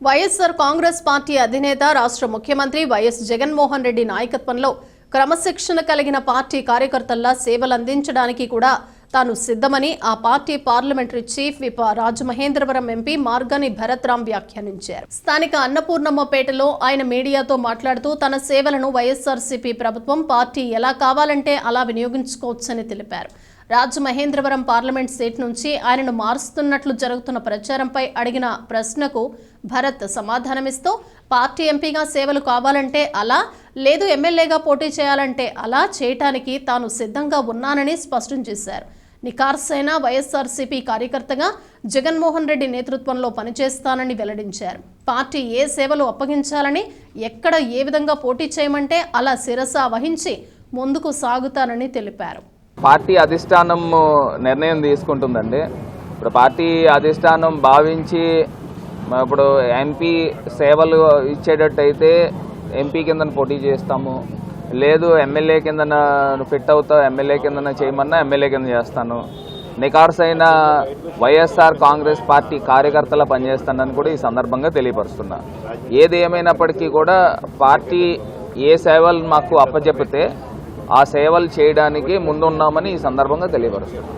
YSR Congress party అధినేత రాష్ట్ర ముఖ్యమంత్రి వైఎస్ జగన్మోహన్ రెడ్డి నాయకత్వంలో క్రమశిక్షణ కలిగిన పార్టీ కార్యకర్తల్లా సేవలు అందించడానికి కూడా తాను సిద్ధమని ఆ party parliamentary chief whip Rajamahendravaram MP Margani Bharath Ram వ్యాఖ్యానించారు. స్థానిక అన్నపూర్ణమ్మపేటలో ఆయన మీడియాతో మాట్లాడుతూ తన సేవలను వైఎస్ఆర్సీపీ ప్రభుత్వం పార్టీ ఎలా కావాలంటే అలా వినియోగించుకోవచ్చని తెలిపారు. రాజమహేంద్రవరం పార్లమెంట్ సీట్ నుంచి ఆయనను మారుస్తున్నట్లు జరుగుతున్న ప్రచారంపై అడిగిన ప్రశ్నకు భరత్ సమాధానమిస్తూ పార్టీ ఎంపీగా సేవలు కావాలంటే అలా, లేదు ఎమ్మెల్యేగా పోటీ చేయాలంటే అలా చేయటానికి తాను సిద్ధంగా ఉన్నానని స్పష్టం చేశారు. నికార్సైన వైఎస్ఆర్సీపీ కార్యకర్తగా జగన్మోహన్ రెడ్డి నేతృత్వంలో పనిచేస్తానని వెల్లడించారు. పార్టీ ఏ సేవలు అప్పగించాలని, ఎక్కడ ఏ విధంగా పోటీ చేయమంటే అలా శిరస వహించి ముందుకు సాగుతానని తెలిపారు. పార్టీ అధిష్టానం నిర్ణయం తీసుకుంటుందండి. ఇప్పుడు పార్టీ అధిష్టానం భావించి ఇప్పుడు ఎంపీ సేవలు ఇచ్చేటట్టయితే ఎంపీ కింద పోటీ చేస్తాము, లేదు ఎమ్మెల్యే కింద ఫిట్ అవుతావు ఎమ్మెల్యే కింద చేయమన్నా ఎమ్మెల్యే కింద చేస్తాను, నికార్సైన వైఎస్ఆర్ కాంగ్రెస్ పార్టీ కార్యకర్తలా పనిచేస్తానని కూడా ఈ సందర్భంగా తెలియపరుస్తున్నా. ఏది ఏమైనప్పటికీ కూడా పార్టీ ఏ సేవలు మాకు అప్పచెప్పితే ఆ సేవలు చేయడానికి ముందున్నామని ఈ సందర్భంగా తెలియపరుస్తున్నాం.